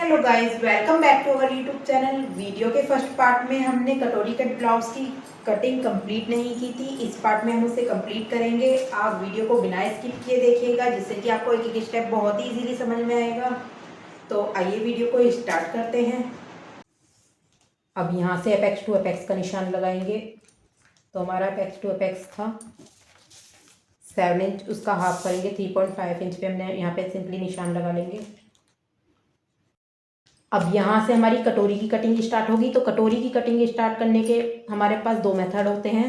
Hello guys, welcome back to our YouTube channel. Video के first part में हमने कटोरी कट ब्लाउज की कटिंग कंप्लीट नहीं की थी। इस पार्ट में हम उसे कंप्लीट करेंगे। आप वीडियो को बिना स्किप किए देखिएगा, जिससे कि आपको एक एक स्टेप बहुत ही इजीली समझ में आएगा। तो आइए वीडियो को स्टार्ट करते हैं। अब यहाँ से अपेक्स टू अपेक्स का निशान लगाएंगे। तो हमारा अपेक्स टू अपेक्स था 7 इंच, उसका हाफ करेंगे 3.5 इंच पे हमने यहाँ पे सिंपली निशान लगा लेंगे। अब यहाँ से हमारी कटोरी की कटिंग स्टार्ट होगी। तो कटोरी की कटिंग स्टार्ट करने के हमारे पास दो मेथड होते हैं।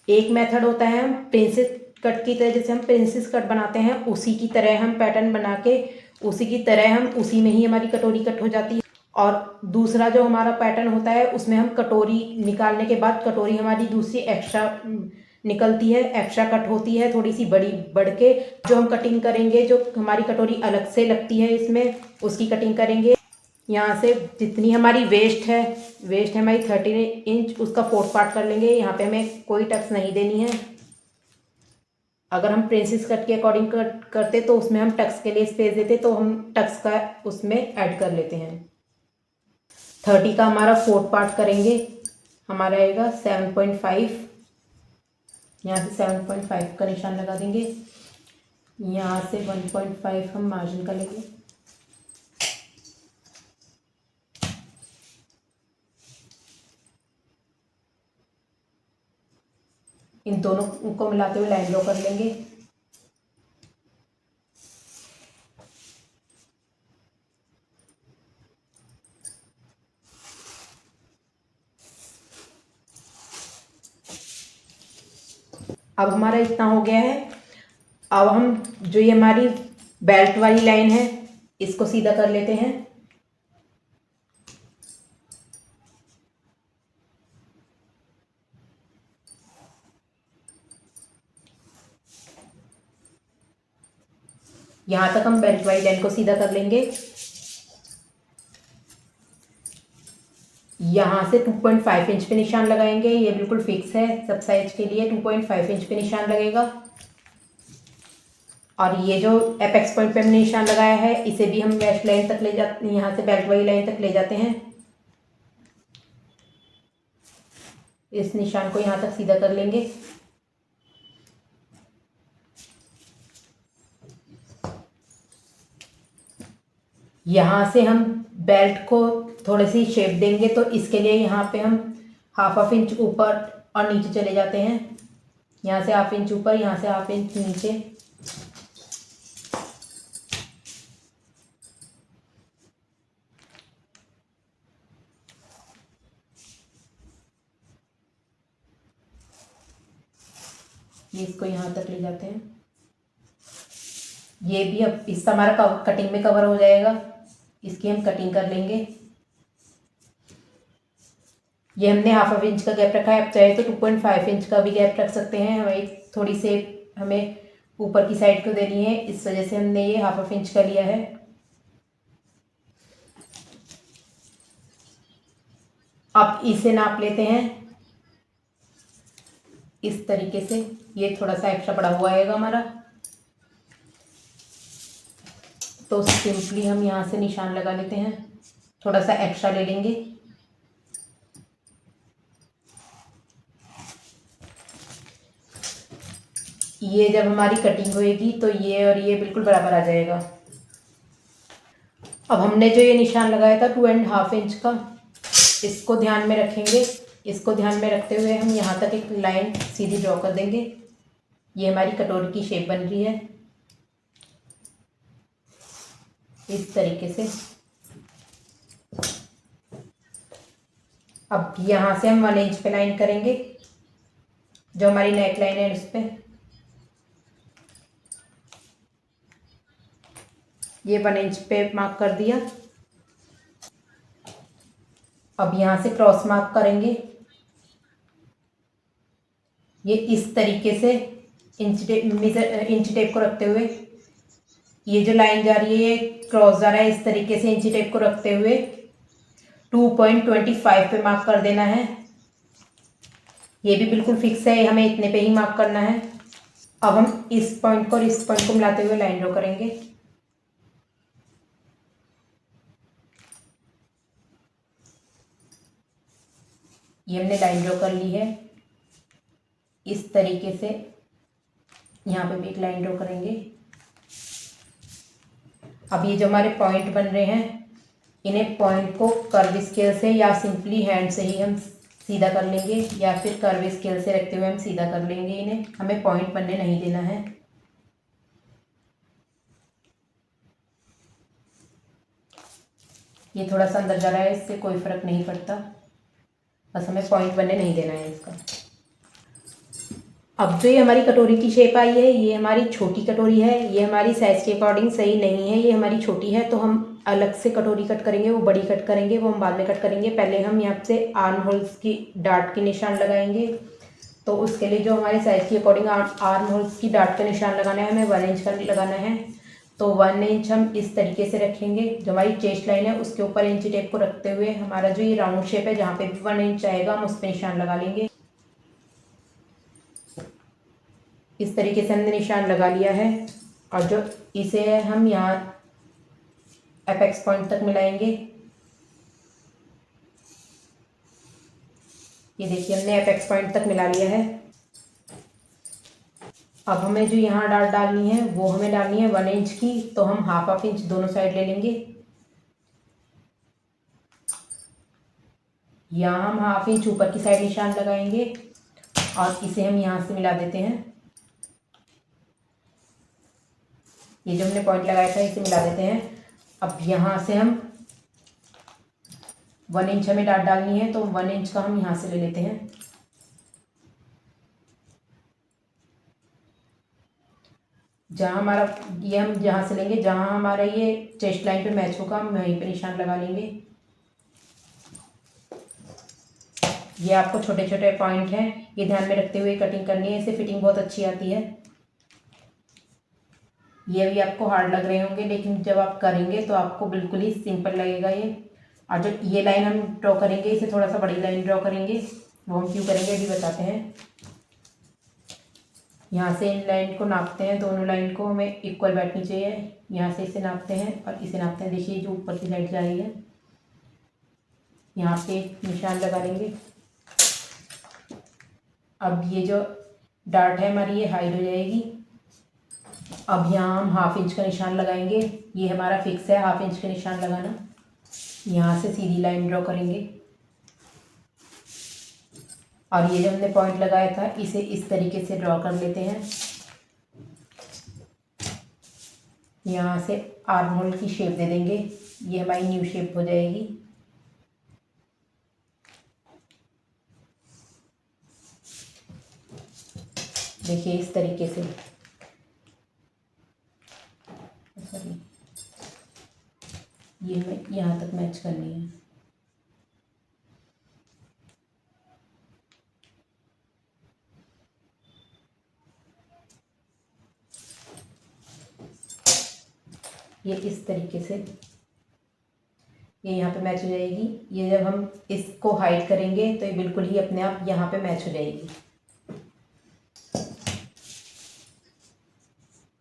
एक मेथड होता है हम प्रिंसेस कट की तरह, जैसे हम प्रिंसेस कट बनाते हैं उसी की तरह हम पैटर्न बना के उसी की तरह हम उसी में ही हमारी कटोरी कट हो जाती है। और दूसरा जो हमारा पैटर्न होता है उसमें हम कटोरी निकालने के बाद कटोरी हमारी दूसरी एक्स्ट्रा निकलती है, एक्स्ट्रा कट होती है थोड़ी सी बड़ी बढ़ के। जो हम कटिंग करेंगे, जो हमारी कटोरी अलग से लगती है इसमें, उसकी कटिंग करेंगे। यहाँ से जितनी हमारी वेस्ट है हमारी 13 इंच, उसका 4th पार्ट कर लेंगे। यहाँ पे हमें कोई टक्स नहीं देनी है। अगर हम प्रिंसेस कट के अकॉर्डिंग करते तो उसमें हम टक्स के लिए स्पेस देते, तो हम टक्स का उसमें ऐड कर लेते हैं। 30 का हमारा 4th पार्ट करेंगे, हमारा आएगा 7.5। यहाँ से 7.5 का निशान लगा देंगे। यहाँ से 1.5 हम मार्जिन का लेंगे। इन दोनों को मिलाते हुए लाइन ड्रॉ कर लेंगे। अब हमारा इतना हो गया है। अब हम जो ये हमारी बेल्ट वाली लाइन है इसको सीधा कर लेते हैं। यहाँ तक हम बेल्ट वाली लाइन को सीधा कर लेंगे। यहाँ से 2.5 इंच पे निशान लगाएंगे। ये बिल्कुल फिक्स है, सब साइज के लिए 2.5 इंच पे निशान लगेगा। और ये जो एपेक्स पॉइंट पे हमने निशान लगाया है इसे भी हम वेस्ट लाइन तक ले जाते हैं, यहाँ से बेल्ट वाली लाइन तक ले जाते हैं। इस निशान को यहाँ तक सीधा कर लेंगे। यहाँ से हम बेल्ट को थोड़ी सी शेप देंगे, तो इसके लिए यहाँ पे हम हाफ इंच ऊपर और नीचे चले जाते हैं। यहाँ से हाफ इंच ऊपर, यहाँ से हाफ इंच नीचे। ये इसको यहाँ तक ले जाते हैं। ये भी अब इसका हमारा कटिंग में कवर हो जाएगा। इसकी हम कटिंग कर लेंगे। ये हमने हाफ इंच का गैप रखा है, आप चाहे तो 2.5 इंच का भी गैप रख सकते हैं। थोड़ी से हमें ऊपर की साइड को देनी है, इस वजह से हमने ये हाफ इंच का लिया है। अब इसे नाप लेते हैं इस तरीके से। ये थोड़ा सा एक्स्ट्रा बड़ा हुआ आएगा हमारा, तो सिंपली हम यहाँ से निशान लगा लेते हैं। थोड़ा सा एक्स्ट्रा ले लेंगे। ये जब हमारी कटिंग होएगी तो ये और ये बिल्कुल बराबर आ जाएगा। अब हमने जो ये निशान लगाया था 2.5 इंच का, इसको ध्यान में रखेंगे। इसको ध्यान में रखते हुए हम यहाँ तक एक लाइन सीधी ड्रॉ कर देंगे। ये हमारी कटोरी की शेप बन रही है इस तरीके से। अब यहाँ से हम 1 इंच पे लाइन करेंगे, जो हमारी नेक लाइन है उस पर। ये 1 इंच पे मार्क कर दिया। अब यहाँ से क्रॉस मार्क करेंगे। ये इस तरीके से इंच टेप को रखते हुए, ये जो लाइन जा रही है ये क्रॉस जा रहा है, इस तरीके से इंच टेप को रखते हुए 2.25 पे मार्क कर देना है। ये भी बिल्कुल फिक्स है, हमें इतने पे ही मार्क करना है। अब हम इस पॉइंट को और इस पॉइंट को मिलाते हुए लाइन ड्रॉ करेंगे। ये हमने लाइन ड्रॉ कर ली है। इस तरीके से यहाँ पे भी एक लाइन ड्रॉ करेंगे। अब ये जो हमारे पॉइंट बन रहे हैं, इन्हें पॉइंट को कर्व स्केल से या सिंपली हैंड से ही हम सीधा कर लेंगे, या फिर कर्व स्केल से रखते हुए हम सीधा कर लेंगे। इन्हें हमें पॉइंट बनने नहीं देना है। ये थोड़ा सा अंदर जा रहा है, इससे कोई फर्क नहीं पड़ता, बस हमें पॉइंट बनने नहीं देना है इसका। अब जो ये हमारी कटोरी की शेप आई है, ये हमारी छोटी कटोरी है। ये हमारी साइज़ के अकॉर्डिंग सही नहीं है, ये हमारी छोटी है, तो हम अलग से कटोरी कट करेंगे, वो बड़ी कट करेंगे, वो हम बाद में कट करेंगे। पहले हम यहाँ से आर्म होल्स की डार्ट के निशान लगाएंगे। तो उसके लिए जो हमारे साइज़ के अकॉर्डिंग आर्म होल्स की डार्ट का निशान लगाना है, हमें 1 इंच का लगाना है। तो 1 इंच हम इस तरीके से रखेंगे। जो हमारी चेस्ट लाइन है उसके ऊपर इंची टेप को रखते हुए हमारा जो ये राउंड शेप है, जहाँ पे भी 1 इंच आएगा हम उस पर निशान लगा लेंगे। इस तरीके से हमने निशान लगा लिया है। और जो इसे हम यहाँ एपेक्स पॉइंट तक मिलाएंगे। ये देखिए हमने एपेक्स पॉइंट तक मिला लिया है। अब हमें जो यहाँ डार्ट डालनी है वो हमें डालनी है 1 इंच की, तो हम हाफ इंच दोनों साइड ले लेंगे। यहाँ हम हाफ इंच ऊपर की साइड निशान लगाएंगे और इसे हम यहाँ से मिला देते हैं। ये जो हमने पॉइंट लगाया था इसे मिला देते हैं। अब यहाँ से हम 1 इंच हमें डार्ट डालनी है, तो 1 इंच का हम यहाँ से ले लेते हैं। जहाँ हमारा ये हम जहाँ से लेंगे, जहाँ हमारा ये चेस्ट लाइन पे मैच होगा, हम वहीं पे निशान लगा लेंगे। ये आपको छोटे छोटे पॉइंट हैं, ये ध्यान में रखते हुए कटिंग करनी है, इससे फिटिंग बहुत अच्छी आती है। ये भी आपको हार्ड लग रहे होंगे, लेकिन जब आप करेंगे तो आपको बिल्कुल ही सिंपल लगेगा ये। और जो ये लाइन हम ड्रॉ करेंगे, इसे थोड़ा सा बड़ी लाइन ड्रॉ करेंगे, वो हम क्यों करेंगे अभी बताते हैं। यहाँ से इन लाइन को नापते हैं, दोनों लाइन को हमें इक्वल बैठनी चाहिए। यहाँ से इसे नापते हैं और इसे नापते हैं। देखिए जो ऊपर की साइड जा रही है, यहाँ पे निशान लगा लेंगे। अब ये जो डार्ट है हमारी, ये हाइड हो जाएगी। अब यहाँ हम हाफ इंच का निशान लगाएंगे। ये हमारा फिक्स है हाफ इंच का निशान लगाना। यहाँ से सीधी लाइन ड्रॉ करेंगे और ये जो हमने पॉइंट लगाया था इसे इस तरीके से ड्रॉ कर लेते हैं। यहाँ से आर्म होल की शेप दे देंगे, ये हमारी न्यू शेप हो जाएगी। देखिए इस तरीके से, सॉरी ये हमें यहाँ तक मैच करनी है। ये इस तरीके से ये यहाँ पे मैच हो जाएगी। ये जब हम इसको हाइड करेंगे तो ये बिल्कुल ही अपने आप यहाँ पे मैच हो जाएगी।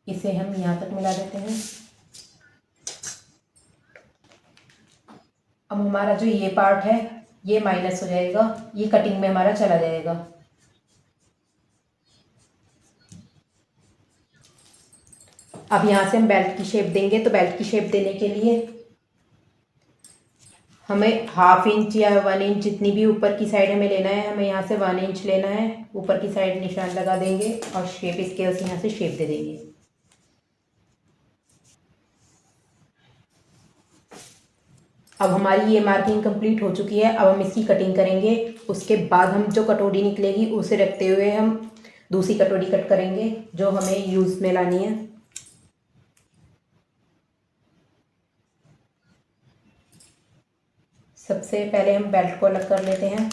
इसे हम यहाँ तक मिला देते हैं। अब हमारा जो ये पार्ट है ये माइनस हो जाएगा, ये कटिंग में हमारा चला जाएगा। अब यहाँ से हम बेल्ट की शेप देंगे, तो बेल्ट की शेप देने के लिए हमें हाफ इंच या 1 इंच जितनी भी ऊपर की साइड हमें लेना है, हमें यहाँ से 1 इंच लेना है। ऊपर की साइड निशान लगा देंगे और शेप स्केल से यहाँ से शेप दे देंगे। अब हमारी ये मार्किंग कंप्लीट हो चुकी है। अब हम इसकी कटिंग करेंगे। उसके बाद हम जो कटोरी निकलेगी उसे रखते हुए हम दूसरी कटोरी कट करेंगे जो हमें यूज़ में लानी है। सबसे पहले हम बेल्ट को अलग कर लेते हैं।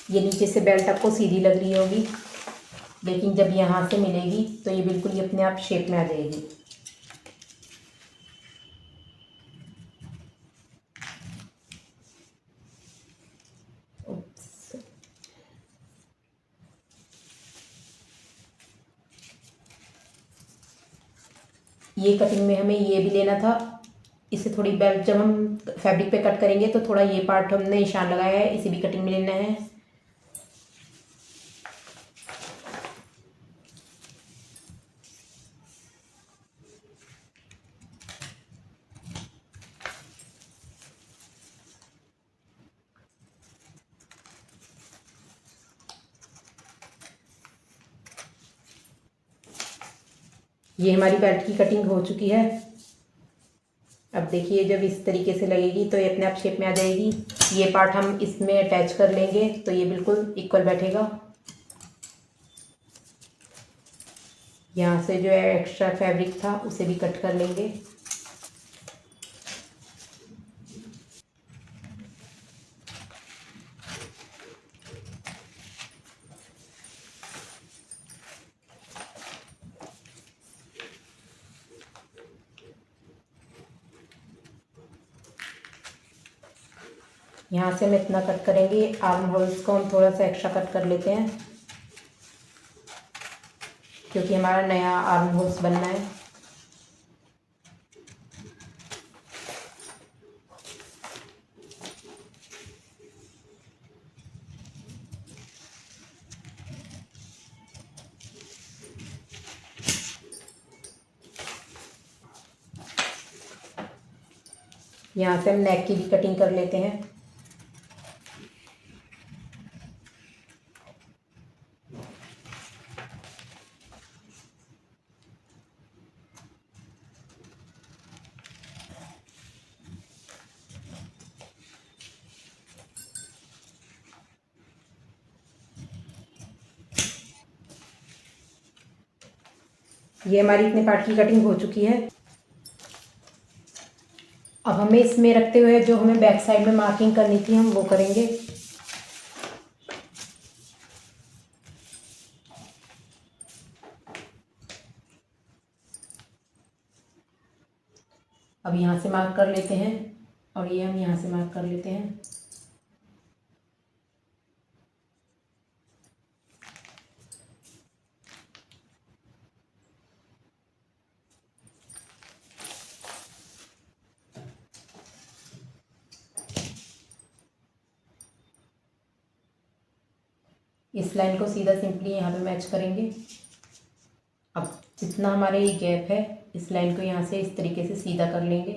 ये नीचे से बेल्ट आपको सीधी लग रही होगी। लेकिन जब यहाँ से मिलेगी तो ये बिल्कुल ही अपने आप शेप में आ जाएगी। ये कटिंग में हमें ये भी लेना था, इसे थोड़ी बेल्ट जब हम फैब्रिक पे कट करेंगे तो थोड़ा ये पार्ट हमने निशान लगाया है, इसे भी कटिंग में लेना है। ये हमारी बेल्ट की कटिंग हो चुकी है। अब देखिए जब इस तरीके से लगेगी तो ये अपने आप शेप में आ जाएगी। ये पार्ट हम इसमें अटैच कर लेंगे तो ये बिल्कुल इक्वल बैठेगा। यहाँ से जो एक्स्ट्रा फैब्रिक था उसे भी कट कर लेंगे। यहाँ से हम इतना कट करेंगे, आर्म होल्स को हम थोड़ा सा एक्स्ट्रा कट कर लेते हैं क्योंकि हमारा नया आर्म होल्स बनना है। यहाँ से हम नेक की भी कटिंग कर लेते हैं। ये हमारी इतने पार्ट की कटिंग हो चुकी है। अब हमें इसमें रखते हुए जो हमें बैक साइड में मार्किंग करनी थी हम वो करेंगे। अब यहाँ से मार्क कर लेते हैं और ये हम यहाँ से मार्क कर लेते हैं। इस लाइन को सीधा सिंपली यहाँ पे मैच करेंगे। अब जितना हमारे ये गैप है इस लाइन को यहाँ से इस तरीके से सीधा कर लेंगे।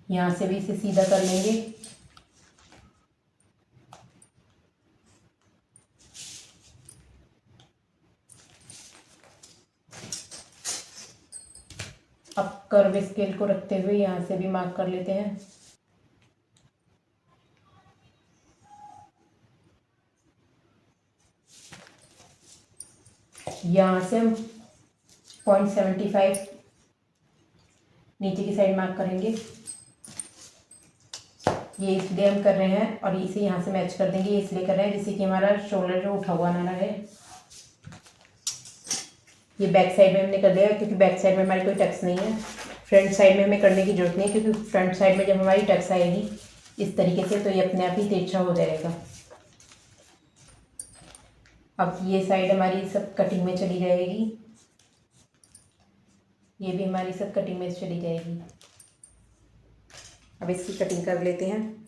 यहाँ से भी इसे सीधा कर लेंगे। अब कर्व स्केल को रखते हुए यहाँ से भी मार्क कर लेते हैं। यहाँ से हम 0.75 नीचे की साइड मार्क करेंगे। ये इसलिए हम कर रहे हैं और इसे यहाँ से मैच कर देंगे, इसलिए कर रहे हैं जिससे कि हमारा शोल्डर जो उठा हुआ ना रहे। ये बैक साइड में हमने कर दिया क्योंकि बैक साइड में हमारी कोई टक्स नहीं है। फ्रंट साइड में हमें करने की जरूरत नहीं है क्योंकि फ्रंट साइड में जब हमारी टक्स आएगी इस तरीके से तो ये अपने आप ही तिरछा हो जाएगा। अब ये साइड हमारी सब कटिंग में चली जाएगी, ये भी हमारी सब कटिंग में चली जाएगी। अब इसकी कटिंग कर लेते हैं।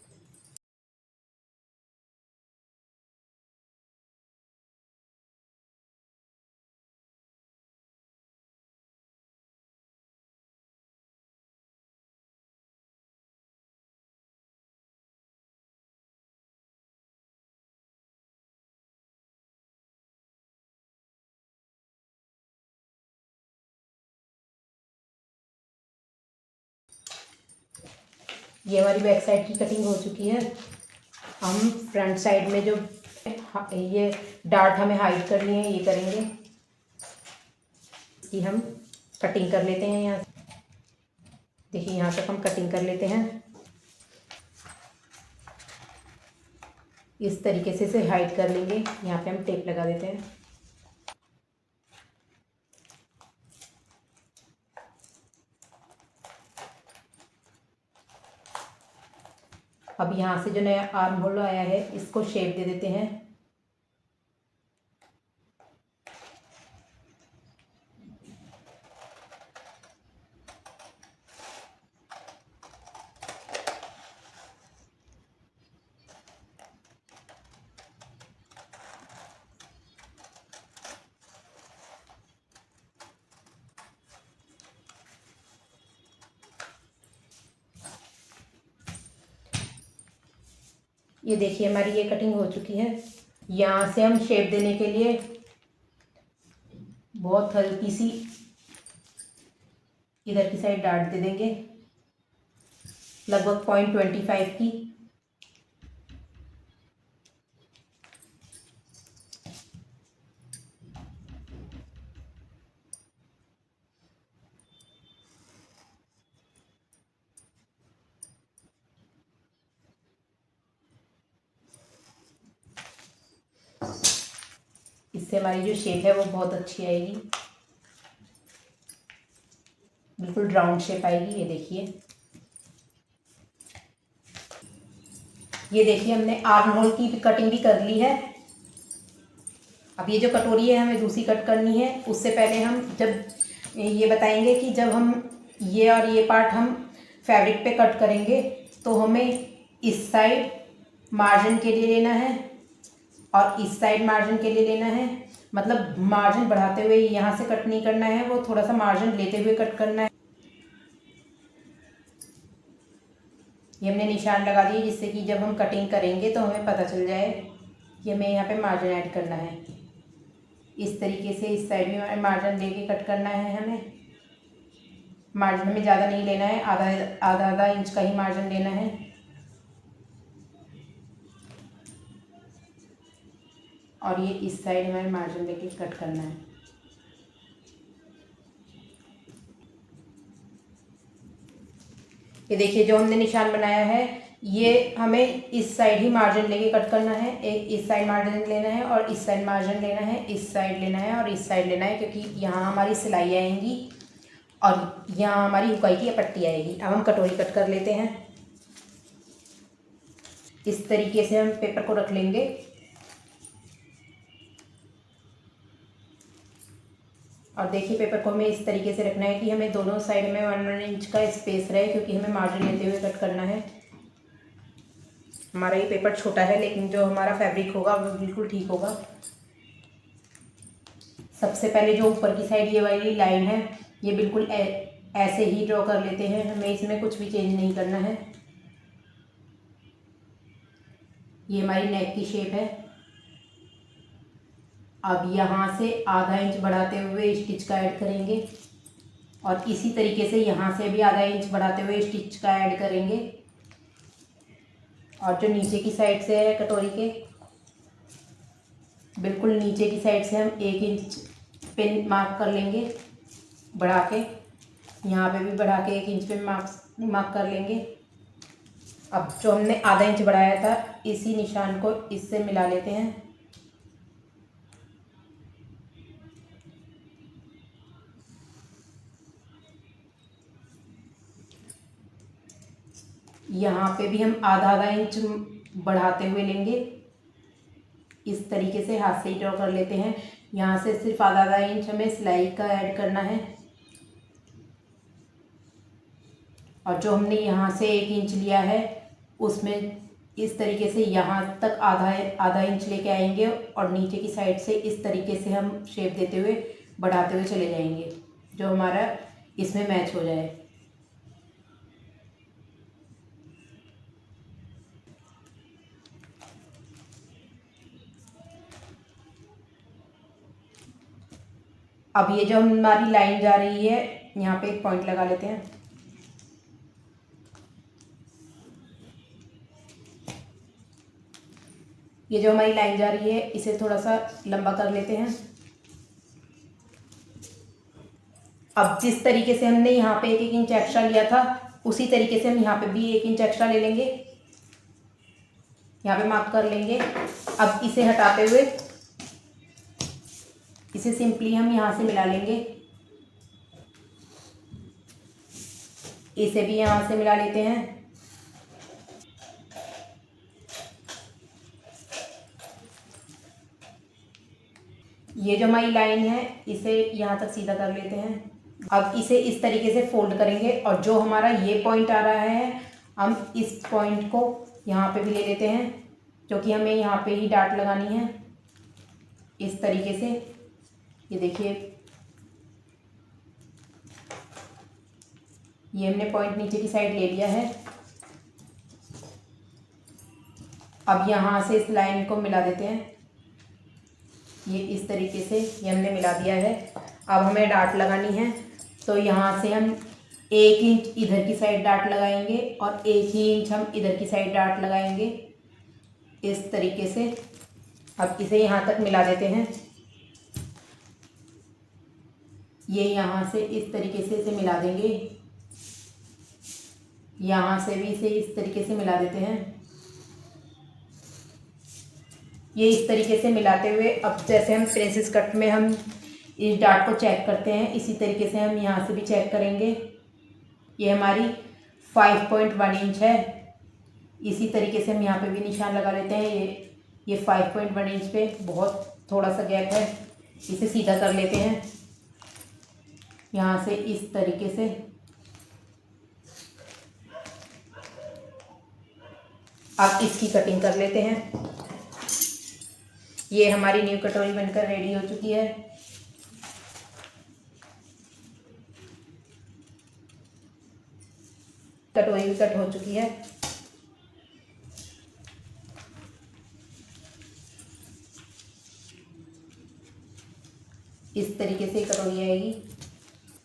ये हमारी बैक साइड की कटिंग हो चुकी है। हम फ्रंट साइड में जो ये डार्ट हमें हाइड करनी है ये करेंगे। इसकी हम कटिंग कर लेते हैं। यहाँ देखिए यहाँ तक हम कटिंग कर लेते हैं। इस तरीके से इसे हाइड कर लेंगे। यहाँ पे हम टेप लगा देते हैं। अब यहाँ से जो नया आर्म होल आया है इसको शेप दे देते हैं। ये देखिए हमारी ये कटिंग हो चुकी है। यहाँ से हम शेप देने के लिए बहुत हल्की सी इधर की साइड डार्ट दे देंगे, लगभग 0.25 की। इससे हमारी जो शेप है वो बहुत अच्छी आएगी, बिल्कुल राउंड शेप आएगी। ये देखिए हमने आर्म होल की कटिंग भी कर ली है। अब ये जो कटोरी है हमें दूसरी कट करनी है। उससे पहले हम जब ये बताएंगे कि जब हम ये और ये पार्ट हम फैब्रिक पे कट करेंगे तो हमें इस साइड मार्जिन के लिए लेना है और इस साइड मार्जिन के लिए लेना है। मतलब मार्जिन बढ़ाते हुए यहाँ से कट नहीं करना है, वो थोड़ा सा मार्जिन लेते हुए कट करना है। ये हमने निशान लगा दिए जिससे कि जब हम कटिंग करेंगे तो हमें पता चल जाए कि हमें यहाँ पे मार्जिन ऐड करना है। इस तरीके से इस साइड में मार्जिन लेके कट करना है हमें। मार्जिन हमें ज़्यादा नहीं लेना है, आधा इंच का ही मार्जिन लेना है। और ये इस साइड में मार्जिन लेके कट करना है। ये देखिए जो हमने निशान बनाया है ये हमें इस साइड ही मार्जिन लेके कट करना है। एक इस साइड मार्जिन लेना है और इस साइड मार्जिन लेना है, इस साइड लेना है और इस साइड लेना है, क्योंकि यहाँ हमारी सिलाई आएंगी और यहाँ हमारी हुकाई की पट्टी आएगी। अब हम कटोरी कट कर लेते हैं। इस तरीके से हम पेपर को रख लेंगे। और देखिए पेपर को हमें इस तरीके से रखना है कि हमें दोनों साइड में 1 इंच का स्पेस रहे, क्योंकि हमें मार्जिन लेते हुए कट करना है। हमारा ये पेपर छोटा है लेकिन जो हमारा फैब्रिक होगा वो बिल्कुल ठीक होगा। सबसे पहले जो ऊपर की साइड ये वाली लाइन है ये बिल्कुल ऐसे ही ड्रॉ कर लेते हैं। हमें इसमें कुछ भी चेंज नहीं करना है। ये हमारी नेक की शेप है। अब यहाँ से आधा इंच बढ़ाते हुए स्टिच का ऐड करेंगे और इसी तरीके से यहाँ से भी आधा इंच बढ़ाते हुए स्टिच का ऐड करेंगे। और जो नीचे की साइड से है कटोरी के बिल्कुल नीचे की साइड से हम 1 इंच पिन मार्क कर लेंगे बढ़ा के। यहाँ पे भी बढ़ा के 1 इंच पे मार्क कर लेंगे। अब जो हमने आधा इंच बढ़ाया था इसी निशान को इससे मिला लेते हैं। यहाँ पे भी हम आधा इंच बढ़ाते हुए लेंगे। इस तरीके से हाथ से ही ड्रॉ कर लेते हैं। यहाँ से सिर्फ आधा इंच हमें सिलाई का ऐड करना है। और जो हमने यहाँ से 1 इंच लिया है उसमें इस तरीके से यहाँ तक आधा इंच लेके आएंगे और नीचे की साइड से इस तरीके से हम शेप देते हुए बढ़ाते हुए चले जाएंगे, जो हमारा इसमें मैच हो जाए। अब ये जो हमारी लाइन जा रही है यहाँ पे एक पॉइंट लगा लेते हैं। ये जो हमारी लाइन जा रही है इसे थोड़ा सा लंबा कर लेते हैं। अब जिस तरीके से हमने यहाँ पे 1 इंच एक्स्ट्रा लिया था उसी तरीके से हम यहाँ पे भी 1 इंच एक्स्ट्रा ले लेंगे। यहाँ पे मार्क कर लेंगे। अब इसे हटाते हुए इसे सिंपली हम यहाँ से मिला लेंगे, इसे भी यहाँ से मिला लेते हैं। ये जो हमारी लाइन है इसे यहाँ तक सीधा कर लेते हैं। अब इसे इस तरीके से फोल्ड करेंगे और जो हमारा ये पॉइंट आ रहा है हम इस पॉइंट को यहाँ पे भी ले लेते हैं, क्योंकि हमें यहाँ पे ही डाट लगानी है इस तरीके से। ये देखिए, ये हमने पॉइंट नीचे की साइड ले लिया है। अब यहाँ से इस लाइन को मिला देते हैं, ये इस तरीके से ये हमने मिला दिया है। अब हमें डाट लगानी है, तो यहाँ से हम 1 इंच इधर की साइड डाट लगाएंगे और 1 ही इंच हम इधर की साइड डाट लगाएंगे इस तरीके से। अब इसे यहाँ तक मिला देते हैं, ये यहाँ से इस तरीके से इसे मिला देंगे, यहाँ से भी इसे इस तरीके से मिला देते हैं। ये इस तरीके से मिलाते हुए अब जैसे हम प्रिंसेस कट में हम इस डाट को चेक करते हैं, इसी तरीके से हम यहाँ से भी चेक करेंगे। ये हमारी 5.1 इंच है, इसी तरीके से हम यहाँ पे भी निशान लगा लेते हैं। ये 5.1 इंच पे बहुत थोड़ा सा गैप है, इसे सीधा कर लेते हैं यहाँ से इस तरीके से। अब इसकी कटिंग कर लेते हैं। ये हमारी न्यू कटोरी बनकर रेडी हो चुकी है। कटोरी भी कट हो चुकी है। इस तरीके से कटोरी आएगी।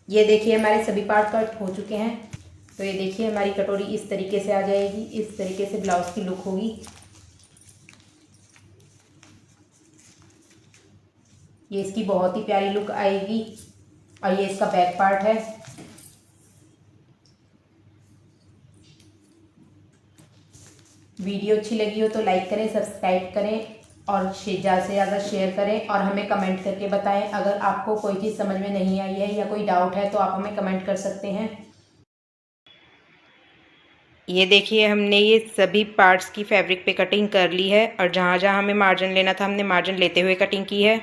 ये देखिए हमारे सभी पार्ट कट हो चुके हैं। तो ये देखिए हमारी कटोरी इस तरीके से आ जाएगी, इस तरीके से ब्लाउज की लुक होगी। ये इसकी बहुत ही प्यारी लुक आएगी। और ये इसका बैक पार्ट है। वीडियो अच्छी लगी हो तो लाइक करें, सब्सक्राइब करें और ज़्यादा से ज़्यादा शेयर करें और हमें कमेंट करके बताएं। अगर आपको कोई चीज़ समझ में नहीं आई है या कोई डाउट है तो आप हमें कमेंट कर सकते हैं। ये देखिए हमने ये सभी पार्ट्स की फैब्रिक पे कटिंग कर ली है और जहाँ जहाँ हमें मार्जिन लेना था हमने मार्जिन लेते हुए कटिंग की है।